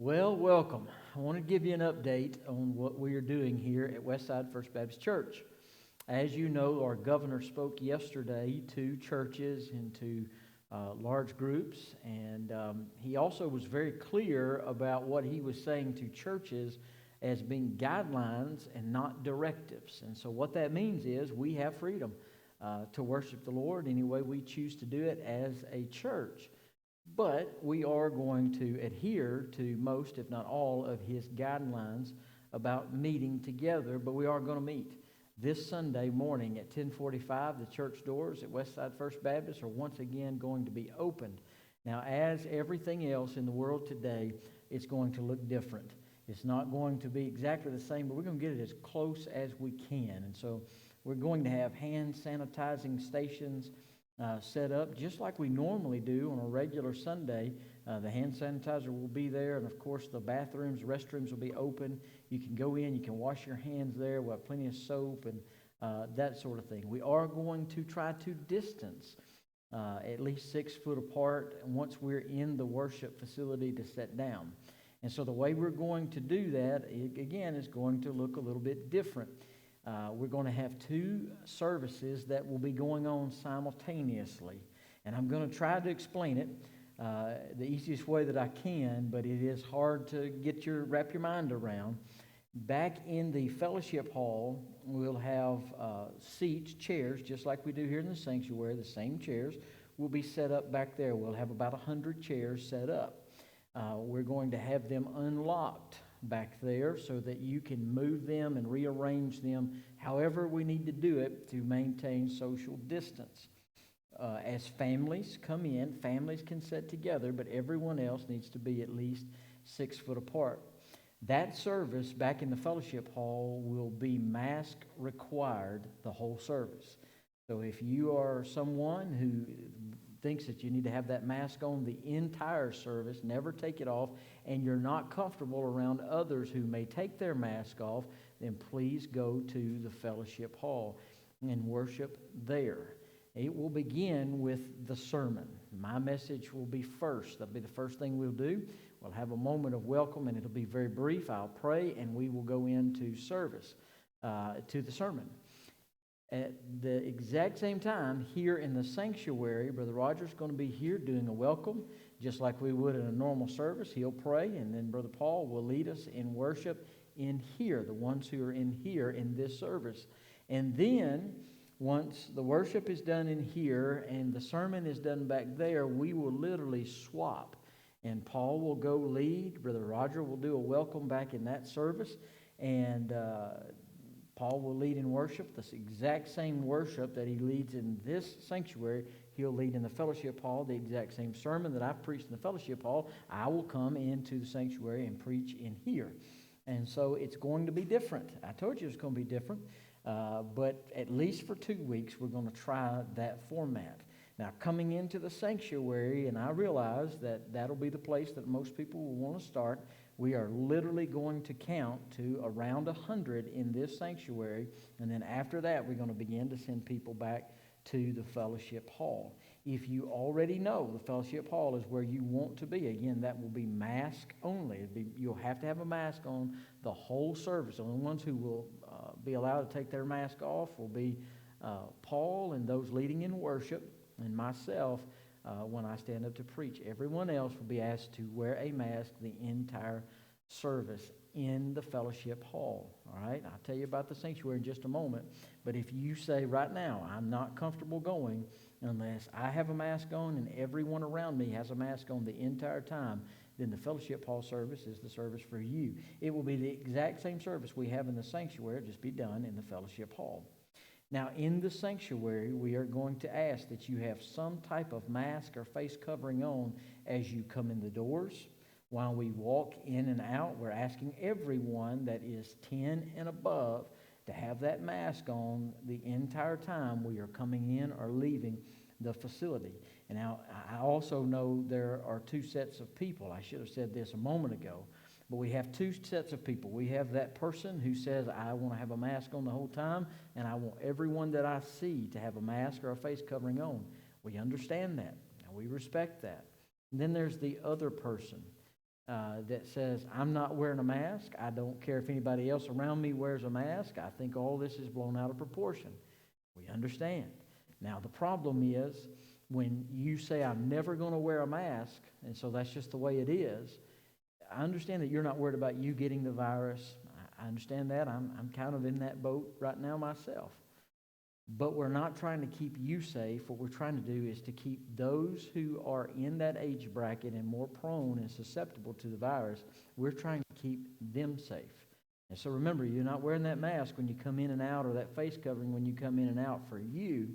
Well, welcome. I want to give you an update on what we are doing here at Westside First Baptist Church. As you know, our governor spoke yesterday to churches and to large groups, and he also was very clear about what he was saying to churches as being guidelines and not directives. And so what that means is we have freedom to worship the Lord any way we choose to do it as a church. But we are going to adhere to most, if not all, of his guidelines about meeting together. But we are going to meet this Sunday morning at 10:45. The church doors at Westside First Baptist are once again going to be opened. Now, as everything else in the world today, it's going to look different. It's not going to be exactly the same, but we're going to get it as close as we can. And so we're going to have hand sanitizing stations set up just like we normally do on a regular Sunday. The hand sanitizer will be there, and of course the bathrooms, restrooms will be open. You can go in, you can wash your hands there. We'll have plenty of soap and that sort of thing. We are going to try to distance at least 6 foot apart once we're in the worship facility to sit down. And so the way we're going to do that, again, is going to look a little bit different. We're going to have 2 services that will be going on simultaneously. And I'm going to try to explain it the easiest way that I can, but it is hard to wrap your mind around. Back in the fellowship hall, we'll have seats, chairs, just like we do here in the sanctuary. The same chairs will be set up back there. We'll have about 100 chairs set up. We're going to have them unlocked back there so that you can move them and rearrange them however we need to do it to maintain social distance. As families come in, families can sit together, but everyone else needs to be at least 6 foot apart. That service back in the fellowship hall will be mask required the whole service. So if you are someone who thinks that you need to have that mask on the entire service, never take it off, and you're not comfortable around others who may take their mask off, then please go to the fellowship hall and worship there. It will begin with the sermon. My message will be first. That'll be the first thing we'll do. We'll have a moment of welcome, and it'll be very brief. I'll pray, and we will go into service, to the sermon. At the exact same time, here in the sanctuary, Brother Roger's going to be here doing a welcome, just like we would in a normal service. He'll pray, and then Brother Paul will lead us in worship in here, the ones who are in here in this service. And then, once the worship is done in here and the sermon is done back there, we will literally swap. And Paul will go lead. Brother Roger will do a welcome back in that service, and Paul will lead in worship, the exact same worship that he leads in this sanctuary. He'll lead in the fellowship hall, the exact same sermon that I've preached in the fellowship hall. I will come into the sanctuary and preach in here. And so it's going to be different. I told you it's going to be different, but at least for 2 weeks, we're going to try that format. Now, coming into the sanctuary, and I realize that that'll be the place that most people will want to start. We are literally going to count to around 100 in this sanctuary, and then after that, we're going to begin to send people back to the fellowship hall. If you already know the fellowship hall is where you want to be, again, that will be mask only. You'll have to have a mask on the whole service. The only ones who will be allowed to take their mask off will be Paul and those leading in worship, and myself when I stand up to preach. Everyone else will be asked to wear a mask the entire service in the fellowship hall. All right, I'll tell you about the sanctuary in just a moment. But if you say right now, I'm not comfortable going unless I have a mask on and everyone around me has a mask on the entire time, then the fellowship hall service is the service for you. It will be the exact same service we have in the sanctuary, it'll just be done in the fellowship hall. Now, in the sanctuary, we are going to ask that you have some type of mask or face covering on as you come in the doors. While we walk in and out, we're asking everyone that is 10 and above to have that mask on the entire time we are coming in or leaving the facility. And now, I also know there are 2 sets of people. I should have said this a moment ago. But we have 2 sets of people. We have that person who says, I want to have a mask on the whole time, and I want everyone that I see to have a mask or a face covering on. We understand that, and we respect that. And then there's the other person that says, I'm not wearing a mask. I don't care if anybody else around me wears a mask. I think all this is blown out of proportion. We understand. Now, the problem is when you say, I'm never going to wear a mask, and so that's just the way it is, I understand that you're not worried about you getting the virus. I understand that. I'm kind of in that boat right now myself. But we're not trying to keep you safe. What we're trying to do is to keep those who are in that age bracket and more prone and susceptible to the virus, we're trying to keep them safe. And so remember, you're not wearing that mask when you come in and out, or that face covering when you come in and out for you.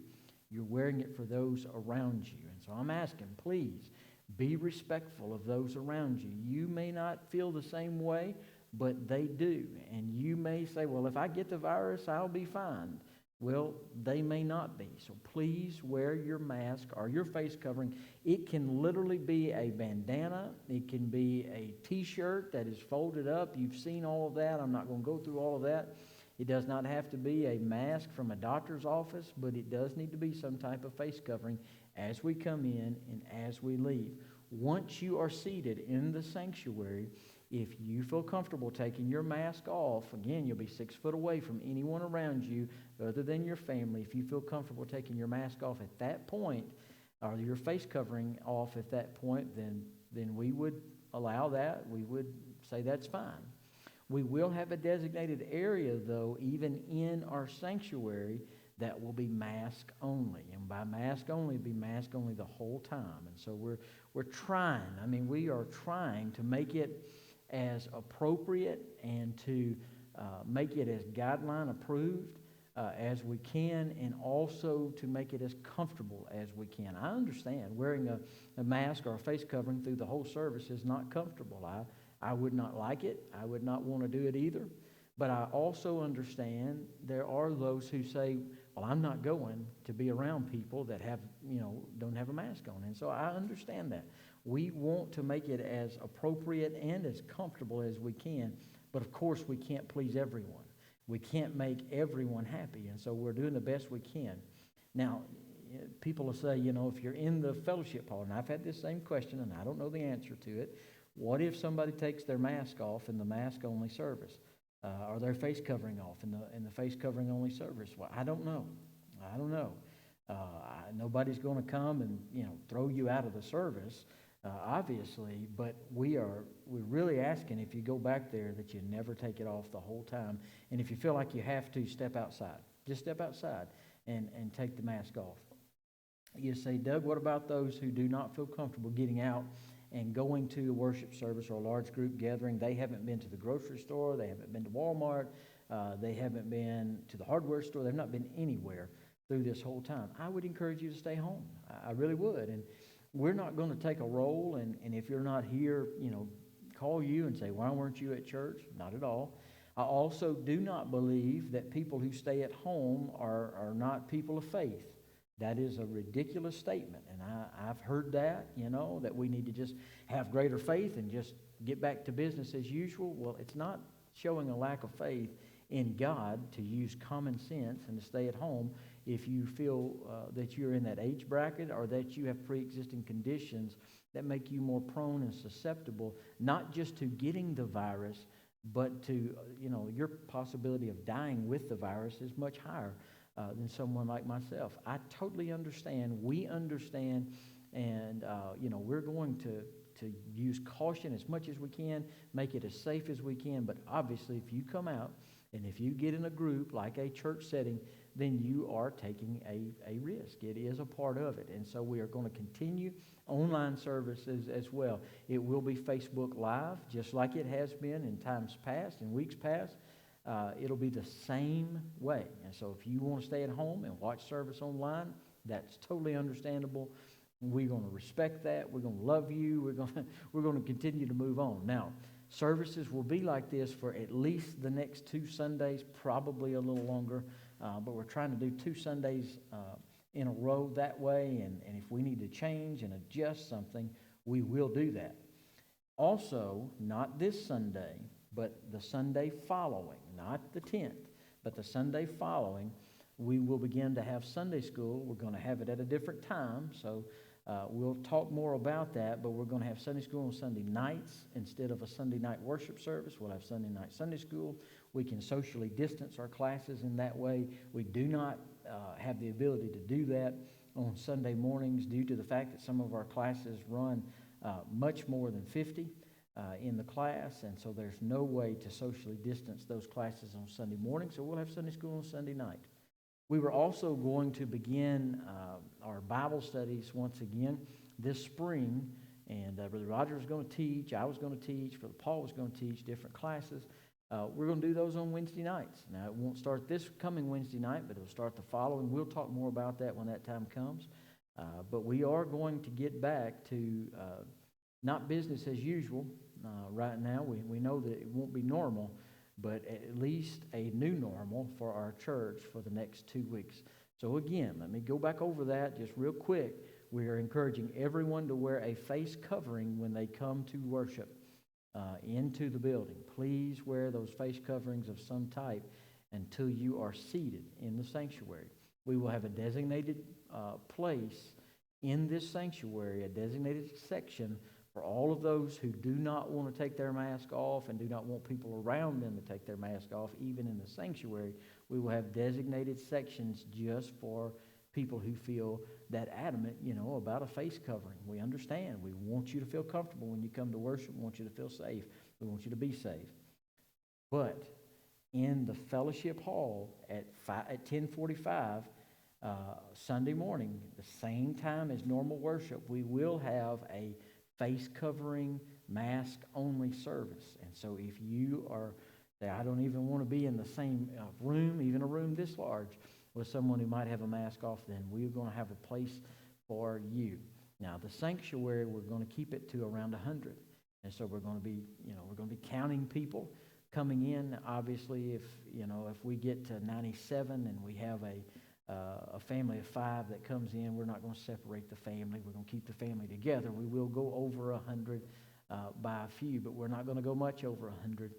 You're wearing it for those around you. And so I'm asking, please, be respectful of those around you. You may not feel the same way, but they do. And you may say, well, if I get the virus, I'll be fine. Well, they may not be. So please wear your mask or your face covering. It can literally be a bandana. It can be a T-shirt that is folded up. You've seen all of that. I'm not going to go through all of that. It does not have to be a mask from a doctor's office, but it does need to be some type of face covering as we come in and as we leave. Once you are seated in the sanctuary, if you feel comfortable taking your mask off, again, you'll be 6 foot away from anyone around you other than your family. If you feel comfortable taking your mask off at that point, or your face covering off at that point, then we would allow that. We would say that's fine. We will have a designated area, though, even in our sanctuary, that will be mask only. And by mask only, it'll be mask only the whole time. And so we're trying. We are trying to make it as appropriate and to make it as guideline approved as we can, and also to make it as comfortable as we can. I understand wearing a mask or a face covering through the whole service is not comfortable. I would not like it. I would not want to do it either. But I also understand there are those who say, well, I'm not going to be around people that don't have a mask on. And so I understand that. We want to make it as appropriate and as comfortable as we can. But of course, we can't please everyone. We can't make everyone happy. And so we're doing the best we can. Now, people will say, if you're in the fellowship hall, and I've had this same question, and I don't know the answer to it. What if somebody takes their mask off in the mask-only service? Or their face covering off in the face covering only service? Well, I don't know. Nobody's going to come and throw you out of the service, obviously. But we're really asking, if you go back there, that you never take it off the whole time. And if you feel like you have to, step outside. Just step outside and take the mask off. You say, Doug, what about those who do not feel comfortable getting out and going to a worship service or a large group gathering? They haven't been to the grocery store. They haven't been to Walmart. They haven't been to the hardware store. They've not been anywhere through this whole time. I would encourage you to stay home. I really would. And we're not going to take a roll, and if you're not here, call you and say, why weren't you at church? Not at all. I also do not believe that people who stay at home are not people of faith. That is a ridiculous statement, and I've heard that, that we need to just have greater faith and just get back to business as usual. Well, it's not showing a lack of faith in God to use common sense and to stay at home if you feel that you're in that age bracket or that you have pre-existing conditions that make you more prone and susceptible, not just to getting the virus, but to, your possibility of dying with the virus is much higher than someone like myself. I totally understand. We understand, and we're going to use caution as much as we can, make it as safe as we can. But obviously, if you come out and if you get in a group like a church setting, then you are taking a risk. It is a part of it. And so we are going to continue online services as well. It will be Facebook Live, just like it has been in times past, in weeks past. It'll be the same way. And so if you want to stay at home and watch service online, that's totally understandable. We're going to respect that. We're going to love you. We're going to continue to move on. Now, services will be like this for at least the next 2 Sundays, probably a little longer. But we're trying to do 2 Sundays in a row that way. And if we need to change and adjust something, we will do that. Also, not this Sunday, but the Sunday following, not the 10th, but the Sunday following, we will begin to have Sunday school. We're going to have it at a different time. So We'll talk more about that, but we're going to have Sunday school on Sunday nights instead of a Sunday night worship service. We'll have Sunday night Sunday school. We can socially distance our classes in that way. We do not have the ability to do that on Sunday mornings due to the fact that some of our classes run much more than 50 in the class, and so there's no way to socially distance those classes on Sunday morning, so we'll have Sunday school on Sunday night. We were also going to begin our Bible studies once again this spring, and Brother Roger was going to teach, I was going to teach, Brother Paul was going to teach different classes. We're going to do those on Wednesday nights. Now, it won't start this coming Wednesday night, but it'll start the following. We'll talk more about that when that time comes. But we are going to get back to not business as usual right now. We know that it won't be normal, but at least a new normal for our church for the next 2 weeks. So again, let me go back over that just real quick. We are encouraging everyone to wear a face covering when they come to worship into the building. Please wear those face coverings of some type until you are seated in the sanctuary. We will have a designated place in this sanctuary, a designated section for all of those who do not want to take their mask off and do not want people around them to take their mask off, even in the sanctuary. We will have designated sections just for people who feel that adamant, about a face covering. We understand. We want you to feel comfortable when you come to worship. We want you to feel safe. We want you to be safe. But in the fellowship hall at 10:45 Sunday morning, the same time as normal worship, we will have a face covering, mask only service. And so if you are, say, I don't even want to be in the same room, even a room this large, with someone who might have a mask off, then we're going to have a place for you. Now, the sanctuary, we're going to keep it to around 100. And so we're going to be, we're going to be counting people coming in. Obviously, if we get to 97 and we have a family of 5 that comes in, we're not going to separate the family. We're going to keep the family together. We will go over 100 by a few, but we're not going to go much over 100.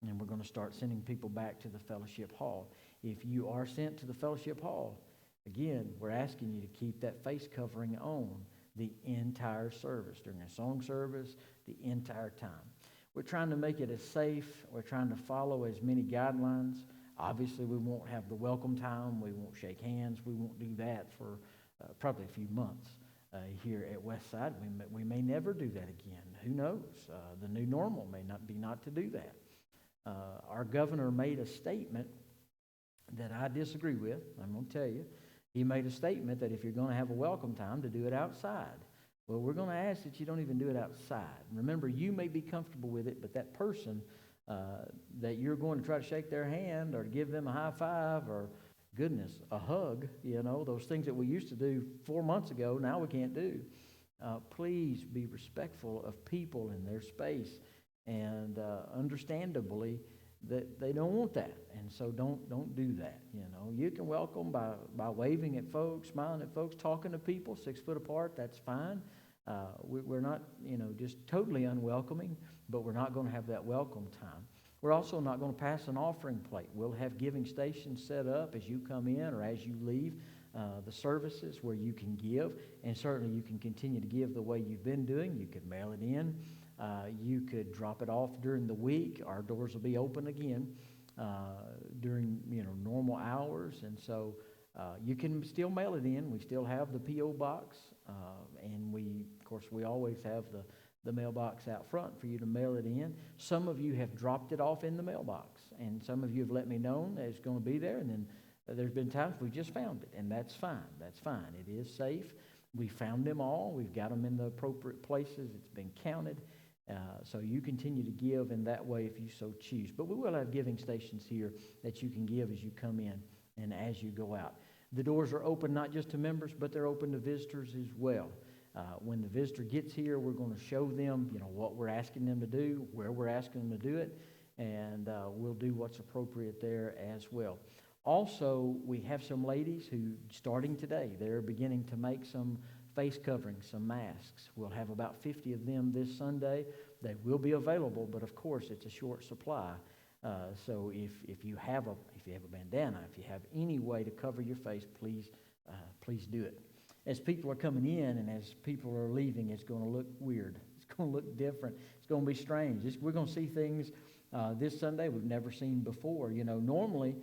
And we're going to start sending people back to the fellowship hall. If you are sent to the fellowship hall, again, we're asking you to keep that face covering on the entire service, during a song service, the entire time. We're trying to make it as safe. We're trying to follow as many guidelines. Obviously, we won't have the welcome time. We won't shake hands. We won't do that for probably a few months here at Westside. We may never do that again. Who knows? The new normal may not be not to do that. Our governor made a statement that I disagree with. I'm going to tell you. He made a statement that if you're going to have a welcome time, to do it outside. Well, we're going to ask that you don't even do it outside. Remember, you may be comfortable with it, but that person that you're going to try to shake their hand or give them a high five or, goodness, a hug, those things that we used to do 4 months ago, now we can't do. Please be respectful of people in their space. And understandably, that they don't want that, and so don't do that. You can welcome by waving at folks, smiling at folks, talking to people 6 foot apart. That's fine. We're not just totally unwelcoming, but we're not going to have that welcome time. We're also not going to pass an offering plate. We'll have giving stations set up as you come in or as you leave the services where you can give, and certainly you can continue to give the way you've been doing. You could mail it in. You could drop it off during the week. Our doors will be open again during normal hours, and so you can still mail it in. We still have the P.O. box, and we always have the mailbox out front for you to mail it in. Some of you have dropped it off in the mailbox, and some of you have let me know that it's going to be there, and then there's been times we just found it, and that's fine. That's fine. It is safe. We found them all. We've got them in the appropriate places. It's been counted. So you continue to give in that way if you so choose. But we will have giving stations here that you can give as you come in and as you go out. The doors are open not just to members, but they're open to visitors as well. When the visitor gets here, we're going to show them, what we're asking them to do, where we're asking them to do it, and we'll do what's appropriate there as well. Also, we have some ladies who, starting today, they're beginning to make some face coverings, some masks. We'll have about 50 of them this Sunday. They will be available, but of course it's a short supply. So if you have a bandana, if you have any way to cover your face, please do it. as people are coming in and as people are leaving, it's going to look weird. It's going to look different. It's going to be strange. We're going to see things this Sunday we've never seen before. Normally,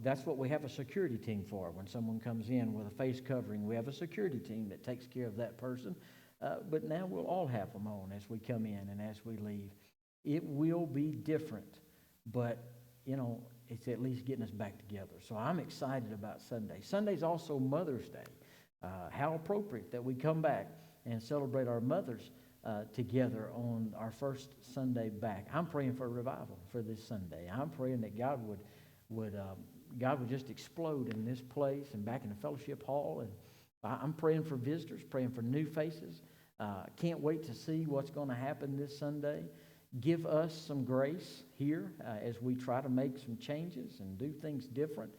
that's what we have a security team for. When someone comes in with a face covering, we have a security team that takes care of that person. But now we'll all have them on as we come in and as we leave. It will be different, but, it's at least getting us back together. So I'm excited about Sunday. Sunday's also Mother's Day. How appropriate that we come back and celebrate our mothers together on our first Sunday back. I'm praying for a revival for this Sunday. I'm praying that God would just explode in this place and back in the fellowship hall. And I'm praying for visitors, praying for new faces. Can't wait to see what's going to happen this Sunday. Give us some grace here as we try to make some changes and do things different.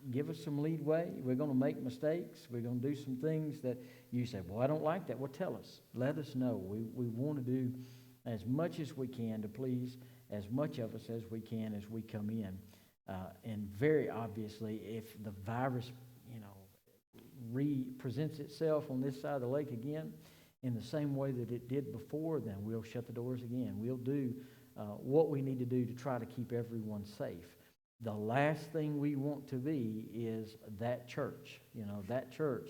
Give us some leadway. We're going to make mistakes. We're going to do some things that you say, well, I don't like that. Well, tell us. Let us know. We want to do as much as we can to please as much of us as we can as we come in. And very obviously, if the virus, presents itself on this side of the lake again in the same way that it did before, then we'll shut the doors again. We'll do what we need to do to try to keep everyone safe. The last thing we want to be is that church, that church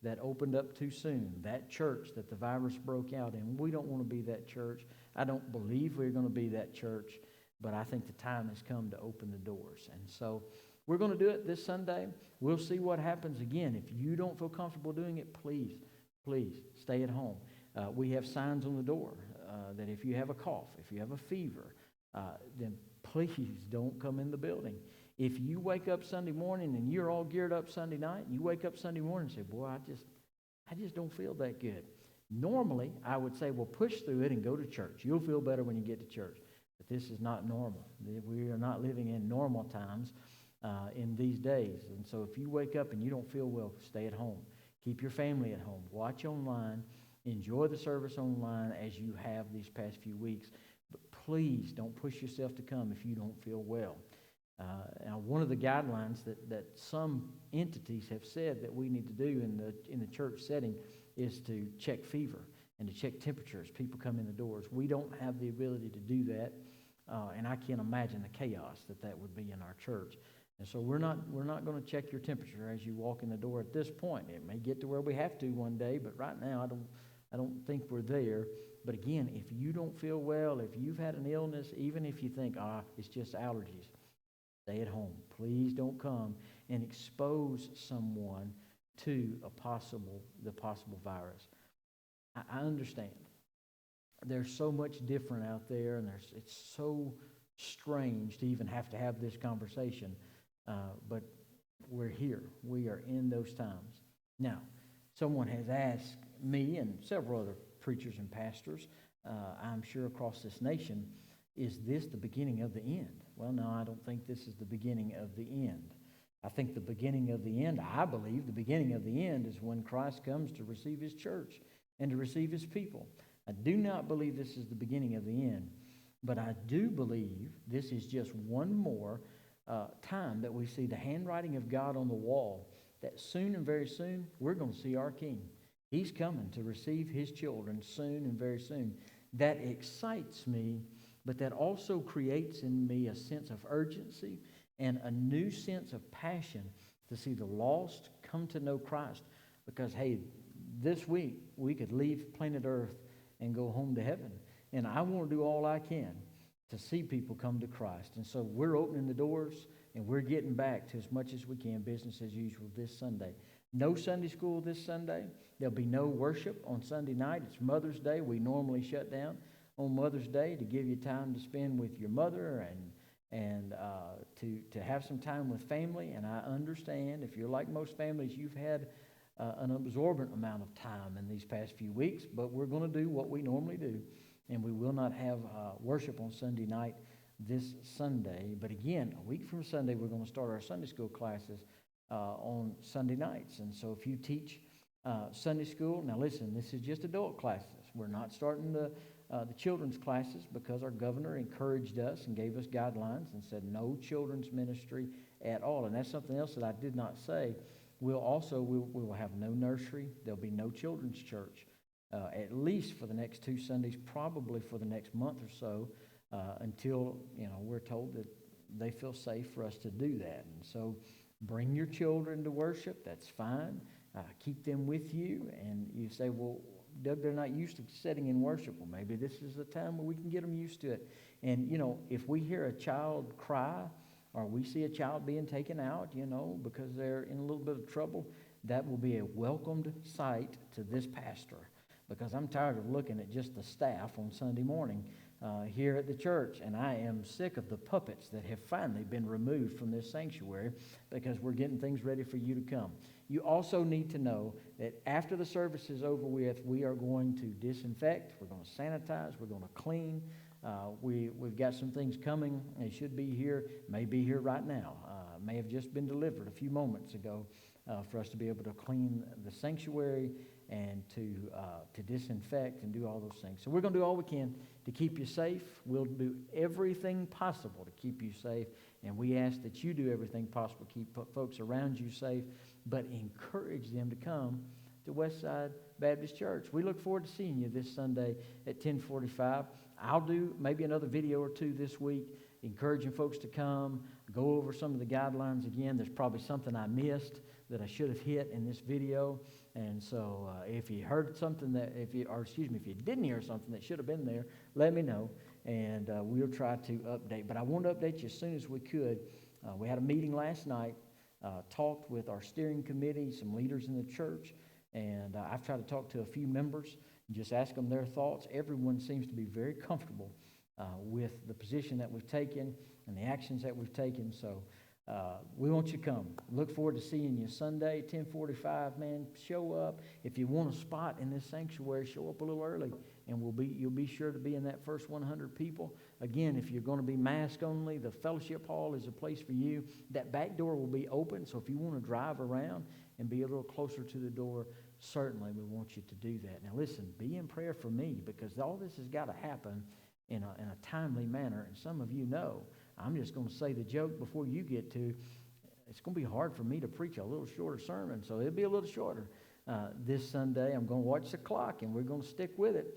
that opened up too soon, that church that the virus broke out in. We don't want to be that church. I don't believe we're going to be that church, but I think the time has come to open the doors. And so we're going to do it this Sunday. We'll see what happens. Again, if you don't feel comfortable doing it, please stay at home. We have signs on the door that if you have a cough, if you have a fever, then please don't come in the building. If you wake up Sunday morning and you're all geared up Sunday night, you wake up Sunday morning and say, boy, I just don't feel that good. Normally, I would say, well, push through it and go to church. You'll feel better when you get to church. But this is not normal. We are not living in normal times in these days. And so if you wake up and you don't feel well, stay at home. Keep your family at home. Watch online. Enjoy the service online as you have these past few weeks. But please don't push yourself to come if you don't feel well. Now, one of the guidelines that some entities have said that we need to do in the church setting is to check fever and to check temperature as people come in the doors. We don't have the ability to do that, and I can't imagine the chaos that would be in our church. And so we're not going to check your temperature as you walk in the door at this point. It may get to where we have to one day, but right now I don't think we're there. But again, if you don't feel well, if you've had an illness, even if you think, it's just allergies, stay at home. Please don't come and expose someone to the possible virus. I understand. There's so much different out there, and it's so strange to even have to have this conversation. But we're here. We are in those times. Now, someone has asked me and several other preachers and pastors, I'm sure across this nation, is this the beginning of the end? Well, no, I don't think this is the beginning of the end. I think the beginning of the end, I believe the beginning of the end is when Christ comes to receive his church and to receive his people. I do not believe this is the beginning of the end, but I do believe this is just one more time that we see the handwriting of God on the wall, that soon and very soon we're going to see our King. He's coming to receive his children soon and very soon. That excites me, but that also creates in me a sense of urgency and a new sense of passion to see the lost come to know Christ. Because, hey, this week we could leave planet Earth and go home to heaven. And I want to do all I can to see people come to Christ. And so we're opening the doors and we're getting back to as much as we can, business as usual this Sunday. No Sunday school this Sunday. There'll be no worship on Sunday night. It's Mother's Day. We normally shut down on Mother's Day to give you time to spend with your mother and to have some time with family. And I understand if you're like most families, you've had an absorbent amount of time in these past few weeks, but we're going to do what we normally do. And we will not have worship on Sunday night this Sunday. But again, a week from Sunday, we're going to start our Sunday school classes on Sunday nights. And so if you teach Sunday school, now listen, this is just adult classes. We're not starting the children's classes because our governor encouraged us and gave us guidelines and said no children's ministry at all. And that's something else that I did not say. we will have no nursery. There'll be no children's church, at least for the next 2 Sundays, probably for the next month or so, until we're told that they feel safe for us to do that. And so, bring your children to worship. That's fine. Keep them with you. And you say, well, Doug, they're not used to sitting in worship. Well, maybe this is the time where we can get them used to it. And if we hear a child cry, or we see a child being taken out, because they're in a little bit of trouble, that will be a welcomed sight to this pastor. Because I'm tired of looking at just the staff on Sunday morning here at the church, and I am sick of the puppets that have finally been removed from this sanctuary, because we're getting things ready for you to come. You also need to know that after the service is over with, we are going to disinfect, we're going to sanitize, we're going to clean. We've got some things coming. They should be here, may be here right now, may have just been delivered a few moments ago, for us to be able to clean the sanctuary and to disinfect and do all those things. So we're going to do all we can to keep you safe. We'll do everything possible to keep you safe, and we ask that you do everything possible to keep folks around you safe, but encourage them to come to Westside Baptist Church. We look forward to seeing you this Sunday at 10:45. I'll do maybe another video or two this week, encouraging folks to come, go over some of the guidelines again. There's probably something I missed that I should have hit in this video. And so if you heard something if you didn't hear something that should have been there, let me know, and we'll try to update. But I want to update you as soon as we could. We had a meeting last night, talked with our steering committee, some leaders in the church, and I've tried to talk to a few members and just ask them their thoughts. Everyone seems to be very comfortable with the position that we've taken and the actions that we've taken. So we want you to come. Look forward to seeing you Sunday, 10:45. Man, show up. If you want a spot in this sanctuary, show up a little early, and you'll be sure to be in that first 100 people. Again, if you're going to be mask only, the fellowship hall is a place for you. That back door will be open, so if you want to drive around and be a little closer to the door, certainly we want you to do that. Now listen, be in prayer for me, because all this has got to happen in a timely manner. And some of you know, I'm just going to say the joke before you get to, it's going to be hard for me to preach a little shorter sermon, so it'll be a little shorter this Sunday. I'm going to watch the clock, and we're going to stick with it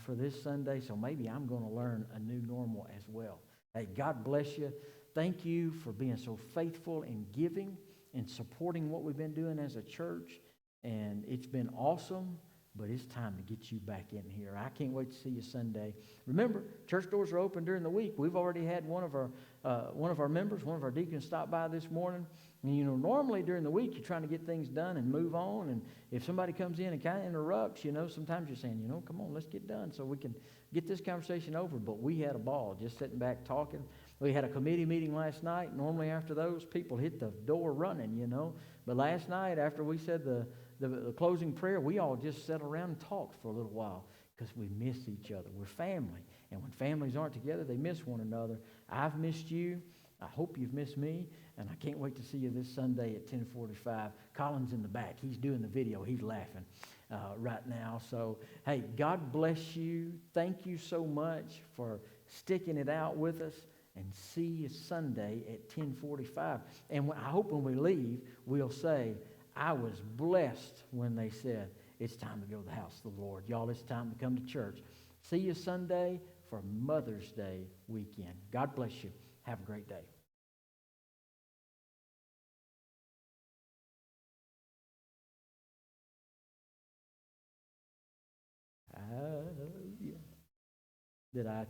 for this Sunday, so maybe I'm going to learn a new normal as well. Hey, God bless you. Thank you for being so faithful in giving and supporting what we've been doing as a church, and it's been awesome. But it's time to get you back in here. I can't wait to see you Sunday. Remember, church doors are open during the week. We've already had one of our members, one of our deacons, stop by this morning. And normally during the week you're trying to get things done and move on. And if somebody comes in and kind of interrupts, sometimes you're saying, come on, let's get done so we can get this conversation over. But we had a ball just sitting back talking. We had a committee meeting last night. Normally after those, people hit the door running, But last night after we said the closing prayer, we all just sat around and talked for a little while, because we miss each other. We're family. And when families aren't together, they miss one another. I've missed you. I hope you've missed me. And I can't wait to see you this Sunday at 10:45. Colin's in the back. He's doing the video. He's laughing right now. So, hey, God bless you. Thank you so much for sticking it out with us. And see you Sunday at 10:45. And I hope when we leave, we'll say, I was blessed when they said, it's time to go to the house of the Lord. Y'all, it's time to come to church. See you Sunday for Mother's Day weekend. God bless you. Have a great day. Did I